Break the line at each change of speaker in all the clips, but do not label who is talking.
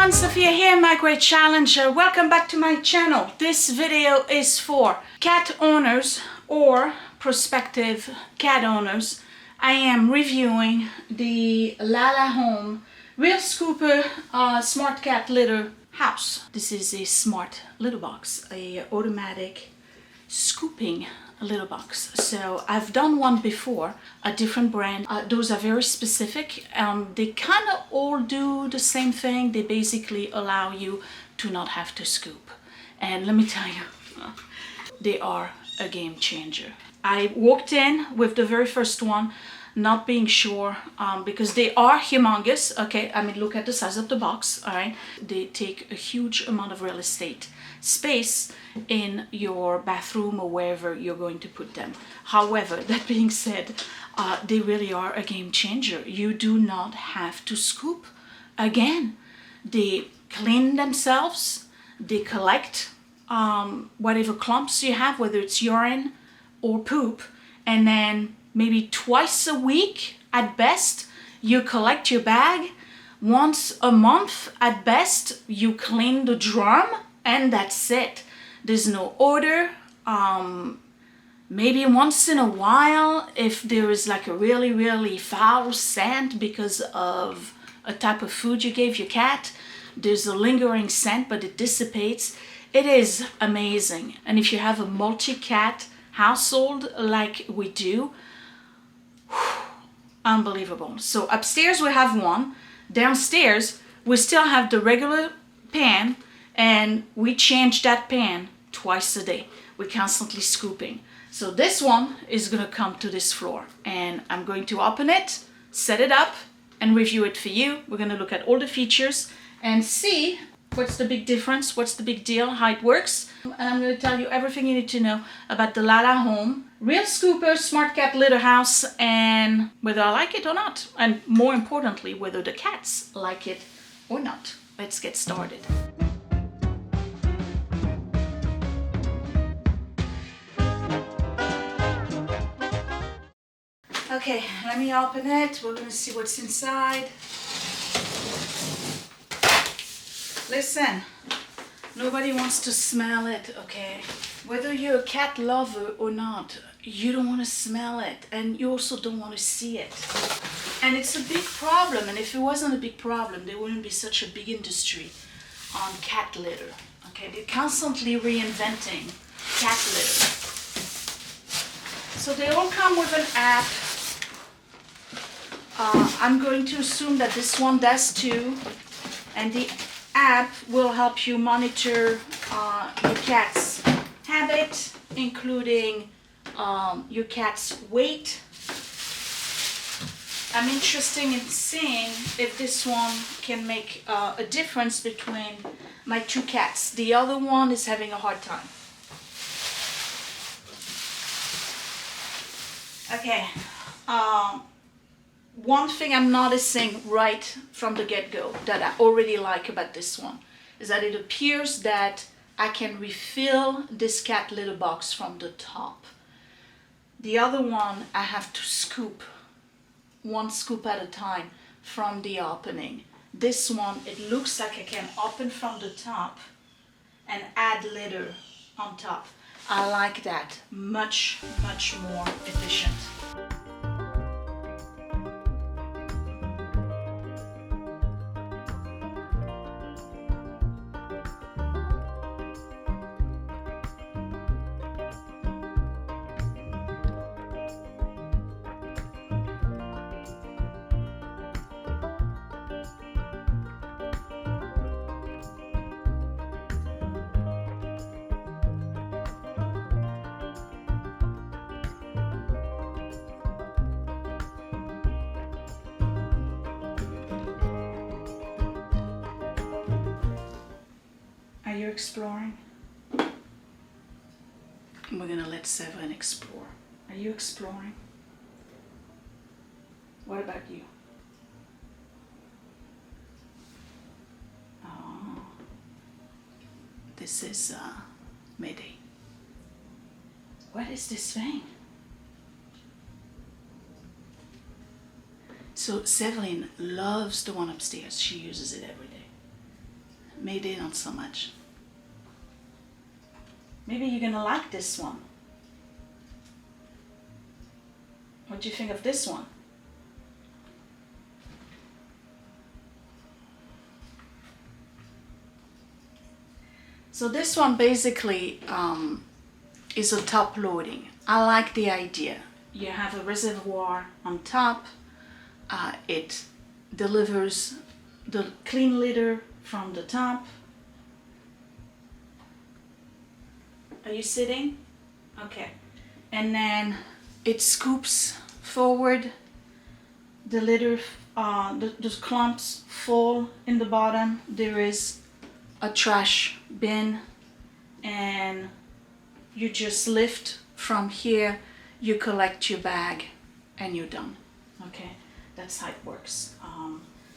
everyone, Sophia here, my great challenger. Welcome back to my channel. This video is for cat owners or prospective cat owners. I am reviewing the LaLaHome Realscooper Smart Cat Litter House. This is a smart litter box, a automatic scooping litter box. So I've done one before, a different brand. Those are very specific. They kind of all do the same thing. They basically allow you to not have to scoop. And let me tell you, they are a game changer. I walked in with the very first one, not being sure, because they are humongous. Okay, I mean, look at the size of the box. All right, they take a huge amount of real estate space in your bathroom or wherever you're going to put them. However, that being said, they really are a game changer. You do not have to scoop again. They clean themselves. They collect whatever clumps you have, whether it's urine or poop, and then maybe twice a week at best you collect your bag. Once a month at best you clean the drum, and that's it. There's no odor. Maybe once in a while, if there is like a really foul scent because of a type of food you gave your cat, there's a lingering scent, but it dissipates. It is amazing. And if you have a multi-cat household like we do, unbelievable. So upstairs we have one. Downstairs we still have the regular pan, and we change that pan twice a day. We're constantly scooping. So this one is gonna come to this floor, and I'm going to open it, set it up, and review it for you. We're gonna look at all the features and see what's the big difference, what's the big deal, how it works. And I'm gonna tell you everything you need to know about the LaLaHome Realscooper Smart Cat Litter House, and whether I like it or not. And more importantly, whether the cats like it or not. Let's get started. Okay, let me open it. We're gonna see what's inside. Listen, nobody wants to smell it, okay? Whether you're a cat lover or not, you don't want to smell it, and you also don't want to see it. And it's a big problem, and if it wasn't a big problem, there wouldn't be such a big industry on cat litter, okay? They're constantly reinventing cat litter. So they all come with an app. I'm going to assume that this one does too, and the app will help you monitor your cat's habit, including your cat's weight. I'm interested in seeing if this one can make a difference between my two cats. The other one is having a hard time. Okay. One thing I'm noticing right from the get-go that I already like about this one is that it appears that I can refill this cat litter box from the top. The other one, I have to scoop, one scoop at a time from the opening. This one, it looks like I can open from the top and add litter on top. I like that. Much more efficient. Are you exploring? We're gonna let Severin explore. Are you exploring? What about you? Oh, this is Mayday. What is this thing? So Severin loves the one upstairs. She uses it every day. maybe not so much. Maybe you're gonna like this one. What do you think of this one? So this one basically is a top loading. I like the idea. You have a reservoir on top. It delivers the clean litter from the top. Are you sitting? Okay. And then it scoops forward. The litter, the clumps fall in the bottom. There is a trash bin, and you just lift from here, you collect your bag, and you're done. Okay, that's how it works.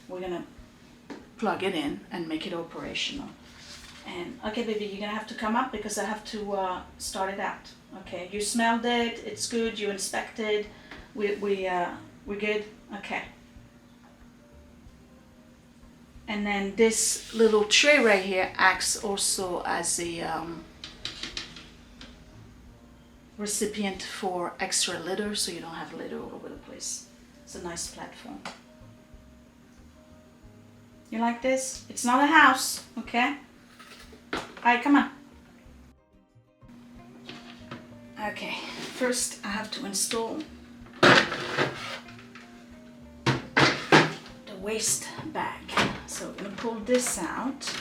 We're gonna plug it in and make it operational. And okay, baby, you're gonna have to come up because I have to start it out. Okay, you smelled it, it's good, you inspected, we're good. Okay. And then this little tray right here acts also as a recipient for extra litter, so you don't have litter all over the place. It's a nice platform. You like this? It's not a house, okay? All right, come on. Okay, first I have to install the waste bag. So I'm gonna pull this out.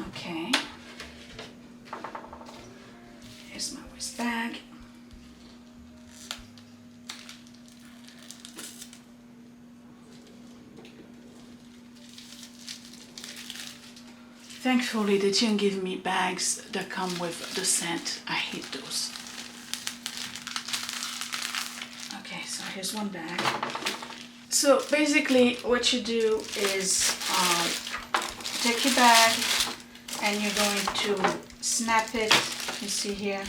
Okay. Here's my waste bag. Thankfully, they didn't give me bags that come with the scent. I hate those. Okay, so here's one bag. So basically what you do is take your bag and you're going to snap it. You see here,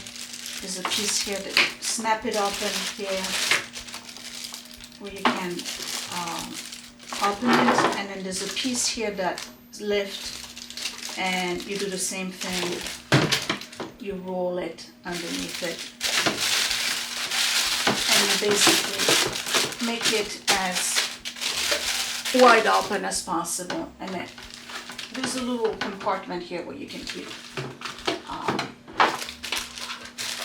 there's a piece here that snap it open here where you can open it, and then there's a piece here that lift, and you do the same thing. You roll it underneath it, and you basically make it as wide open as possible. And then there's a little compartment here where you can keep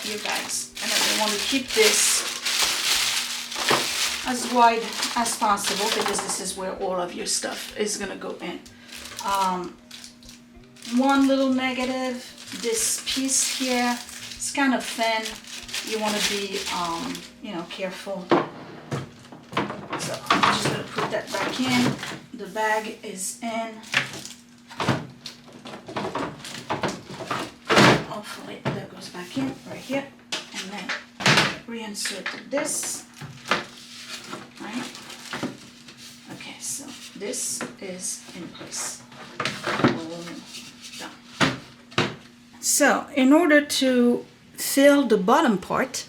your bags. And then you want to keep this as wide as possible because this is where all of your stuff is going to go in. One little negative, this piece here, it's kind of thin. You want to be, careful. So I'm just going to put that back in. The bag is in. Hopefully that goes back in right here. And then reinsert this. Right? Okay, so this is in place. Done. So in order to fill the bottom part,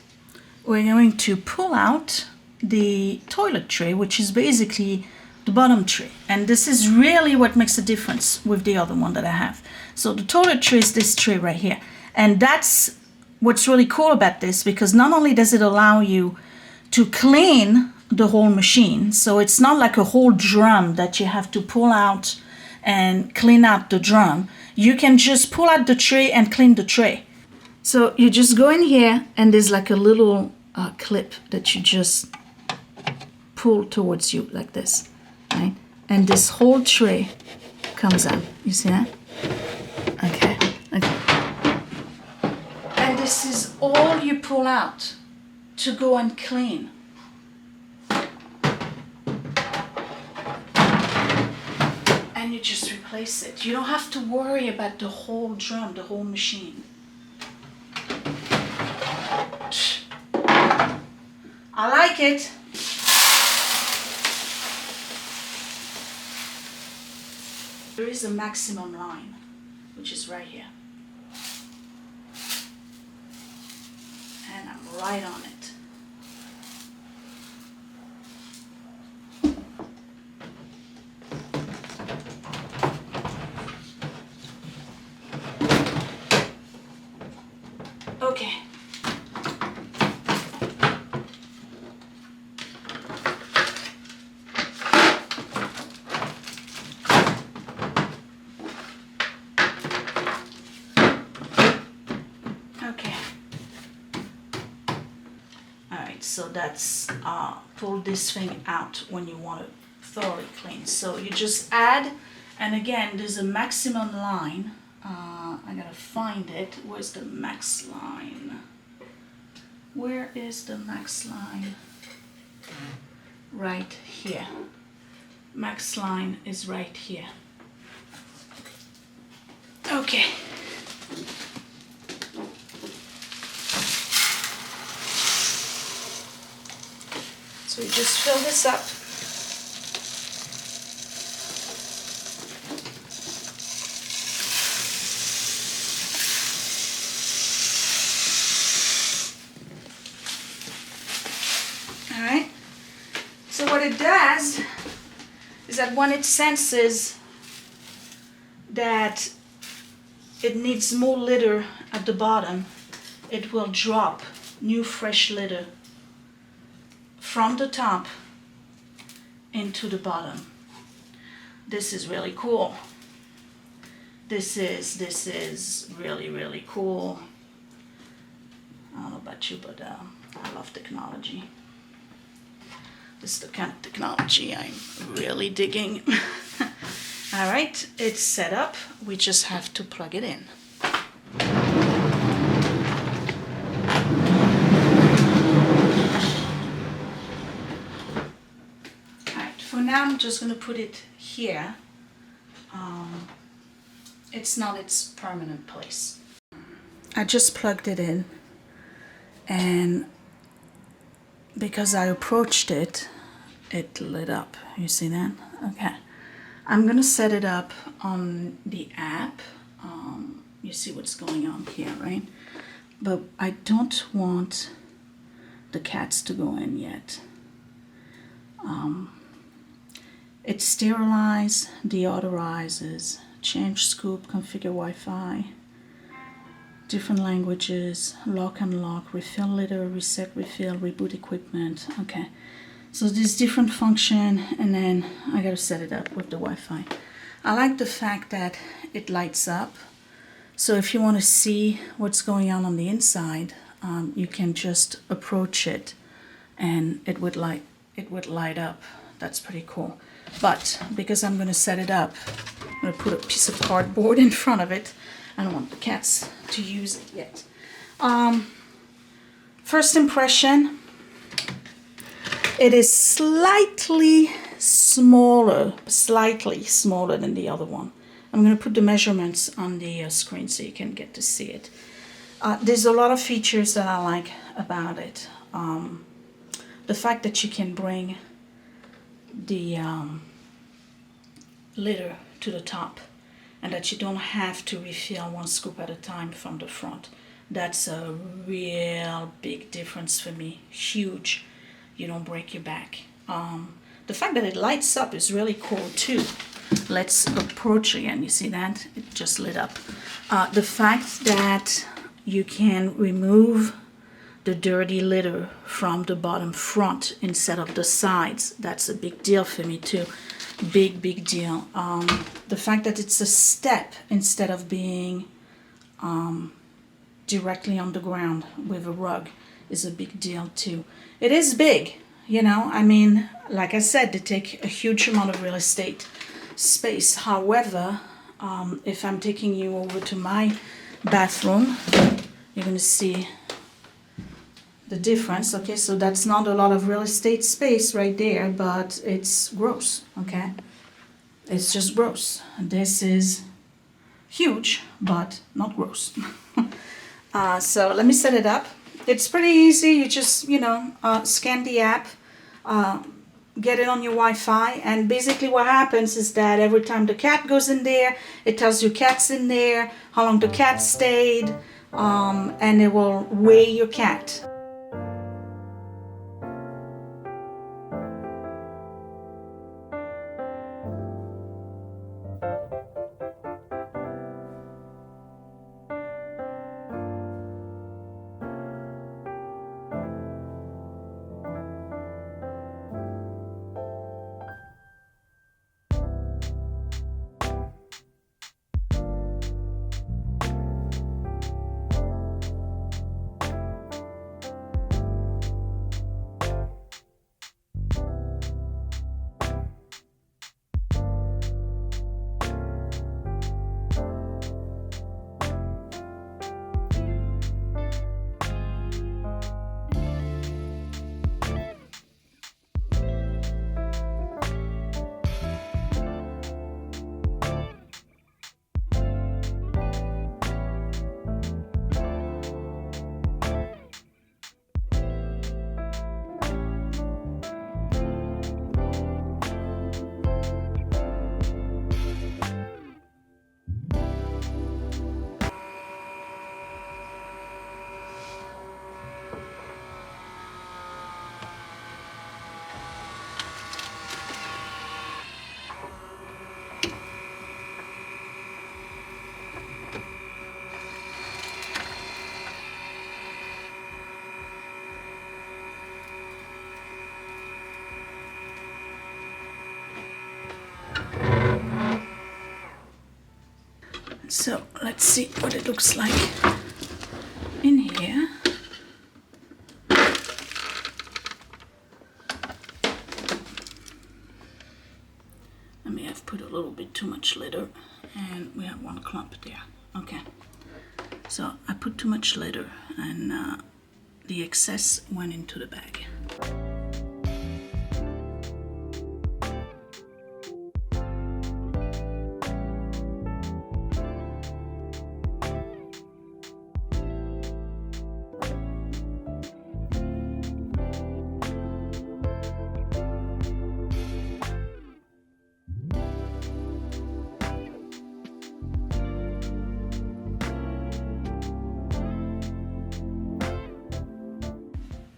we're going to pull out the toilet tray, which is basically the bottom tray. And this is really what makes a difference with the other one that I have. So the toilet tray is this tray right here. And that's what's really cool about this, because not only does it allow you to clean the whole machine, so it's not like a whole drum that you have to pull out and clean out the drum. You can just pull out the tray and clean the tray. So you just go in here and there's like a little clip that you just pull towards you like this, right? And this whole tray comes out. You see that? Okay. And this is all you pull out to go and clean. And you just replace it. You don't have to worry about the whole drum, the whole machine. I like it. There is a maximum line, which is right here. And I'm right on it. Okay. Okay. Alright, so that's pull this thing out when you want to thoroughly clean. So you just add, and again, there's a maximum line. I gotta find it. Where's the max line? Where is the max line? Right here. Max line is right here. Okay. So you just fill this up. All right. So what it does is that when it senses that it needs more litter at the bottom, it will drop new fresh litter from the top into the bottom. This is really cool. This is really, really cool. I don't know about you, but I love technology. This is the kind of technology I'm really digging. All right, it's set up. We just have to plug it in. For now, I'm just going to put it here. It's not its permanent place. I just plugged it in, and because I approached it, it lit up. You see that? Okay. I'm going to set it up on the app. You see what's going on here, right? But I don't want the cats to go in yet. It sterilizes, deodorizes, change scoop, configure Wi-Fi, different languages, lock unlock, refill litter, reset refill, reboot equipment. Okay, so there's different function, and then I gotta set it up with the Wi-Fi. I like the fact that it lights up, so if you want to see what's going on the inside, you can just approach it, and it would light up. That's pretty cool. But because I'm going to set it up, I'm going to put a piece of cardboard in front of it. I don't want the cats to use it yet. First impression, it is slightly smaller than the other one. I'm going to put the measurements on the screen so you can get to see it. There's a lot of features that I like about it. The fact that you can bring the litter to the top, and that you don't have to refill one scoop at a time from the front. That's a real big difference for me. Huge. You don't break your back. The fact that it lights up is really cool too. Let's approach again. You see that? It just lit up. The fact that you can remove the dirty litter from the bottom front instead of the sides, that's a big deal for me too. Big deal. The fact that it's a step instead of being directly on the ground with a rug is a big deal too. It is big, you know, I mean, like I said, they take a huge amount of real estate space. However, if I'm taking you over to my bathroom, you're going to see the difference. Okay, so that's not a lot of real estate space right there, but it's gross. Okay, it's just gross. This is huge, but not gross. So let me set it up. It's pretty easy. You just, you know, scan the app, get it on your Wi-Fi, and basically what happens is that every time the cat goes in there, it tells you cat's in there, how long the cat stayed, and it will weigh your cat. So let's see what it looks like in here. I may have put a little bit too much litter, and we have one clump there. Okay, so I put too much litter, and the excess went into the bag.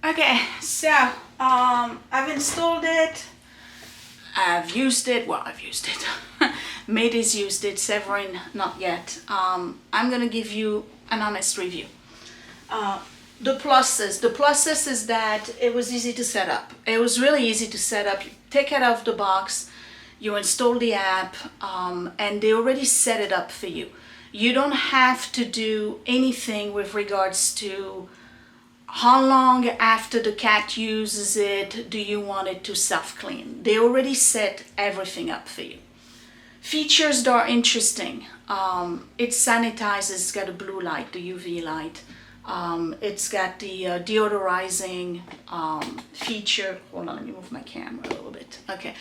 Okay, so I've installed it. I've used it. Mady's used it. Severin, not yet. I'm gonna give you an honest review. The pluses is that it was easy to set up. It was really easy to set up. You take it out of the box, you install the app, and they already set it up for you. You don't have to do anything with regards to how long after the cat uses it do you want it to self-clean. They already set everything up for you. Features that are interesting. It sanitizes, it's got a blue light, the UV light. It's got the deodorizing feature. Hold on, let me move my camera a little bit. Okay.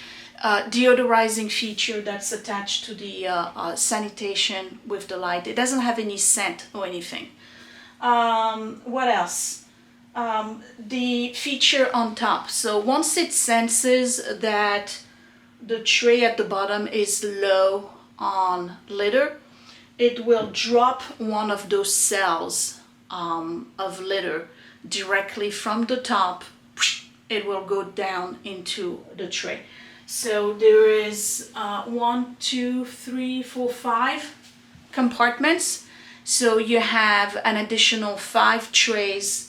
Deodorizing feature that's attached to the sanitation with the light. It doesn't have any scent or anything. What else? The feature on top. So once it senses that the tray at the bottom is low on litter, it will drop one of those cells of litter directly from the top. It will go down into the tray. So there is 1, 2, 3, 4, 5 compartments. So you have an additional 5 trays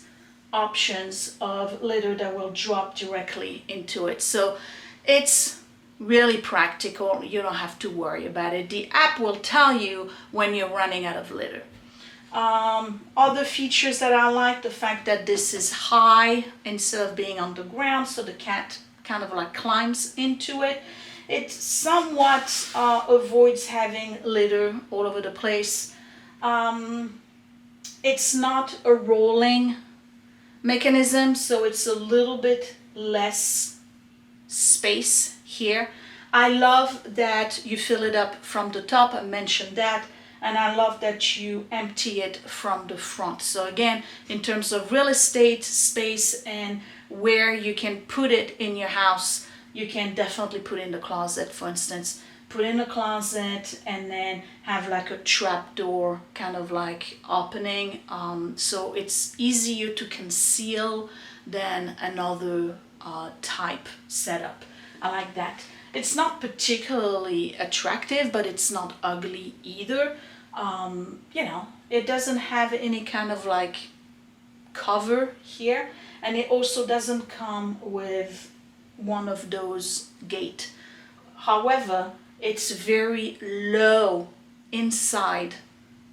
options of litter that will drop directly into it. So it's really practical. You don't have to worry about it. The app will tell you when you're running out of litter. Other features that I like, the fact that this is high instead of being on the ground, so the cat kind of like climbs into it. It somewhat avoids having litter all over the place. It's not a rolling mechanism, so it's a little bit less space here. I love that you fill it up from the top, I mentioned that, and I love that you empty it from the front. So again, in terms of real estate, space, and where you can put it in your house, you can definitely put in the closet, for instance. Put in a closet and then have like a trap door kind of like opening, so it's easier to conceal than another type setup. I like that. It's not particularly attractive, but it's not ugly either. You know, it doesn't have any kind of like cover here, and it also doesn't come with one of those gates. However, it's very low inside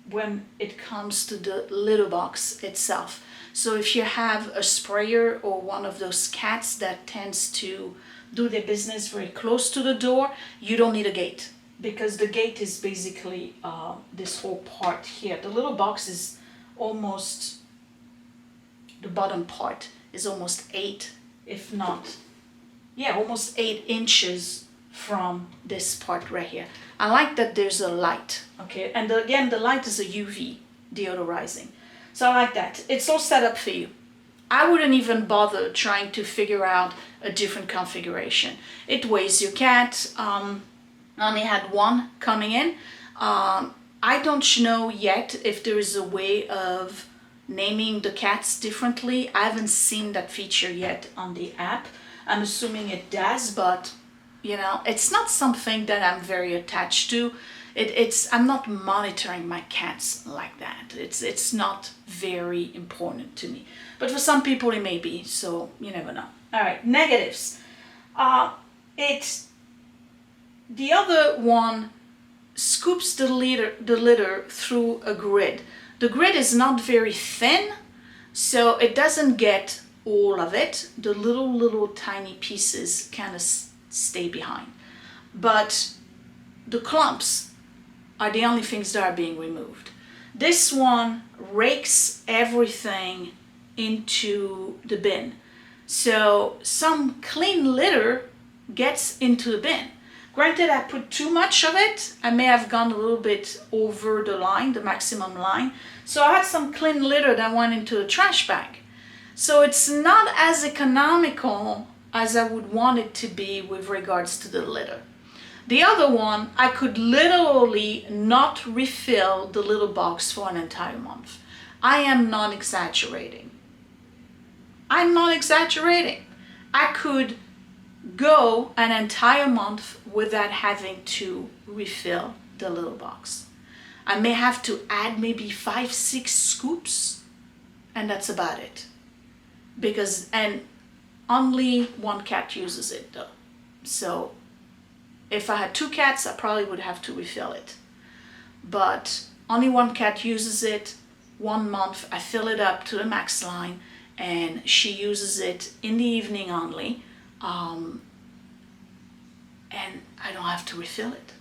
when it comes to the litter box itself. So if you have a sprayer or one of those cats that tends to do their business very close to the door, you don't need a gate, because the gate is basically this whole part here. The little box is almost, the bottom part is almost 8, if not, yeah, almost 8 inches from this part right here. I like that there's a light, okay, and again the light is a UV deodorizing, so I like that. It's all set up for you. I wouldn't even bother trying to figure out a different configuration. It weighs your cat. I only had one coming in. I don't know yet if there is a way of naming the cats differently. I haven't seen that feature yet on the app. I'm assuming it does, but you know, it's not something that I'm very attached to. I'm not monitoring my cats like that. It's not very important to me. But for some people it may be, so you never know. All right, negatives. The other one scoops the litter through a grid. The grid is not very thin, so it doesn't get all of it. The little tiny pieces kind of stay behind. But the clumps are the only things that are being removed. This one rakes everything into the bin. So some clean litter gets into the bin. Granted, I put too much of it. I may have gone a little bit over the line, the maximum line. So I had some clean litter that went into the trash bag. So it's not as economical as I would want it to be with regards to the litter. The other one, I could literally not refill the little box for an entire month. I am not exaggerating. I'm not exaggerating. I could go an entire month without having to refill the little box. I may have to add maybe 5-6 scoops, and that's about it. And only one cat uses it though. So if I had 2 cats, I probably would have to refill it. But only one cat uses it. 1 month, I fill it up to the max line, and she uses it in the evening only. And I don't have to refill it.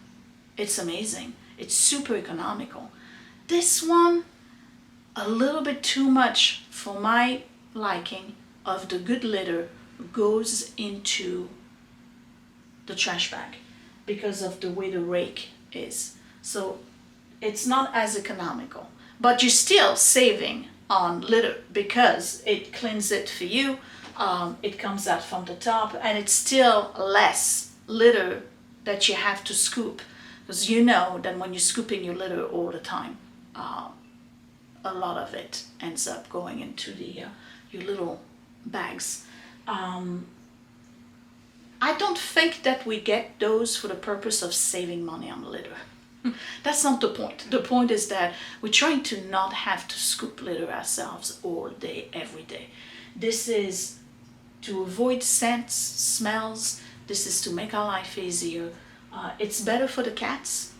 It's amazing. It's super economical. This one, a little bit too much for my liking of the good litter, goes into the trash bag because of the way the rake is. So it's not as economical, but you're still saving on litter because it cleans it for you. It comes out from the top, and it's still less litter that you have to scoop, because you know that when you're scooping your litter all the time, a lot of it ends up going into your little bags. I don't think that we get those for the purpose of saving money on litter. That's not the point. The point is that we're trying to not have to scoop litter ourselves all day, every day. This is to avoid scents, smells. This is to make our life easier. It's better for the cats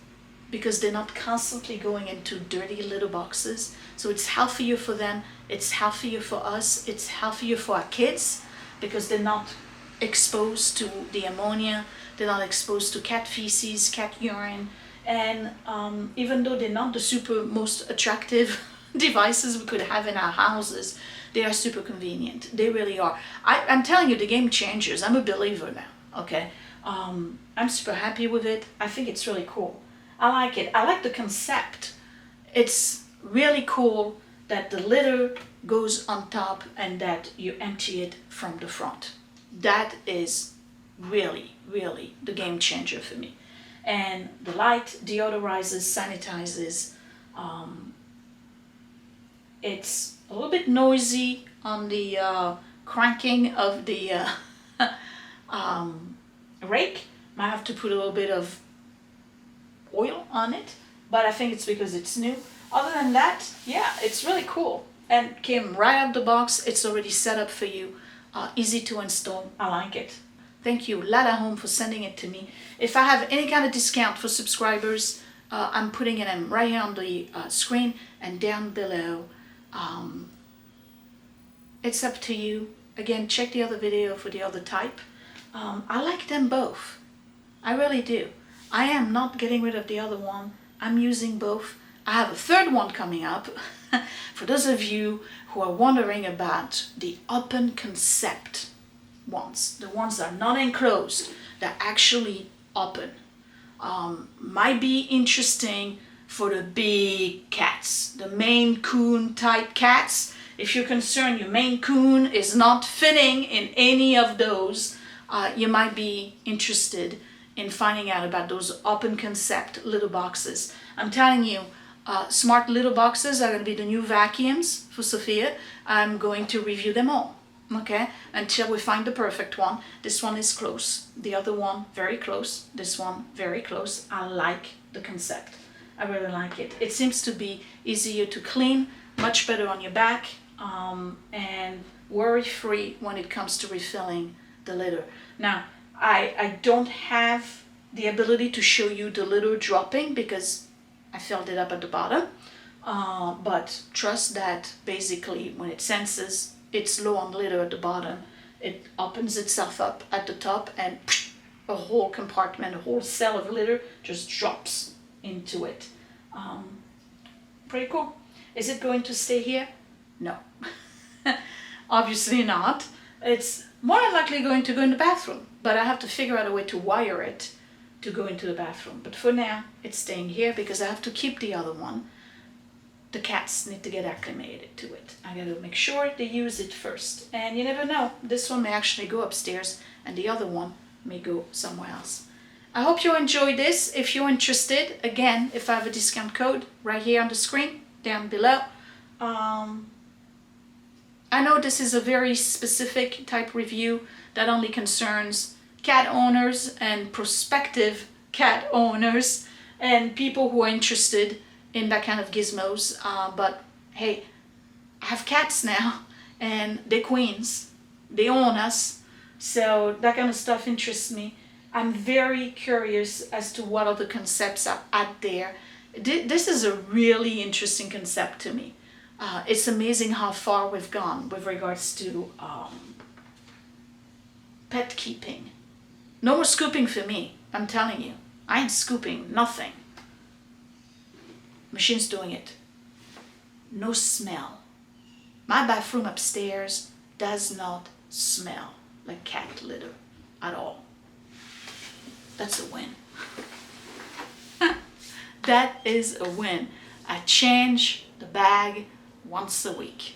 because they're not constantly going into dirty litter boxes. So it's healthier for them. It's healthier for us. It's healthier for our kids because they're not exposed to the ammonia. They're not exposed to cat feces, cat urine. And even though they're not the super most attractive devices we could have in our houses, they are super convenient. They really are. I'm telling you, the game changers. I'm a believer now, okay? I'm super happy with it. I think it's really cool. I like it. I like the concept. It's really cool that the litter goes on top and that you empty it from the front. That is really, really the game changer for me. And the light deodorizes, sanitizes. It's a little bit noisy on the cranking of the rake. Might have to put a little bit of oil on it, but I think it's because it's new. Other than that, yeah, it's really cool. And came right out of the box. It's already set up for you. Easy to install. I like it. Thank you, LaLaHome, for sending it to me. If I have any kind of discount for subscribers, I'm putting it in right here on the screen and down below. It's up to you. Again, check the other video for the other type. I like them both. I really do. I am not getting rid of the other one. I'm using both. I have a third one coming up. For those of you who are wondering about the open concept ones, the ones that are not enclosed, that actually open, might be interesting for the big cats, the Maine Coon type cats. If you're concerned your Maine Coon is not fitting in any of those, you might be interested in finding out about those open concept little boxes. I'm telling you, smart little boxes are going to be the new vacuums for Sophia. I'm going to review them all, okay, until we find the perfect one. This one is close, the other one very close, this one very close. I like the concept. I really like it. It seems to be easier to clean, much better on your back, and worry-free when it comes to refilling the litter. Now, I don't have the ability to show you the litter dropping because I filled it up at the bottom. But trust that basically when it senses it's low on litter at the bottom, it opens itself up at the top and a whole compartment, a whole cell of litter just drops into it. Pretty cool. Is it going to stay here? No. Obviously not. It's more than likely going to go in the bathroom, but I have to figure out a way to wire it to go into the bathroom. But for now, it's staying here because I have to keep the other one. The cats need to get acclimated to it. I gotta make sure they use it first. And you never know, this one may actually go upstairs and the other one may go somewhere else. I hope you enjoyed this. If you're interested, again, if I have a discount code right here on the screen, down below. I know this is a very specific type review that only concerns cat owners and prospective cat owners and people who are interested in that kind of gizmos. But hey, I have cats now and they're queens. They own us. So that kind of stuff interests me. I'm very curious as to what other concepts are out there. This is a really interesting concept to me. It's amazing how far we've gone with regards to pet keeping. No more scooping for me, I'm telling you. I ain't scooping nothing. Machine's doing it. No smell. My bathroom upstairs does not smell like cat litter at all. That's a win. That is a win. I change the bag once a week.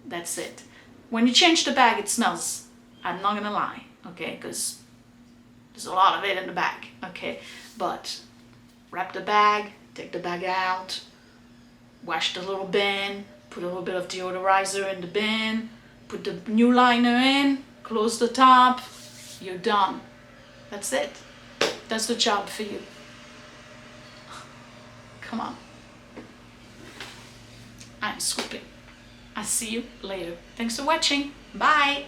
That's it. When you change the bag, it smells. I'm not gonna lie, okay? Because there's a lot of it in the bag, okay? But wrap the bag, take the bag out, wash the little bin, put a little bit of deodorizer in the bin, put the new liner in, close the top, you're done. That's it. That's the job for you. Come on. I'm scooping. I'll see you later. Thanks for watching. Bye.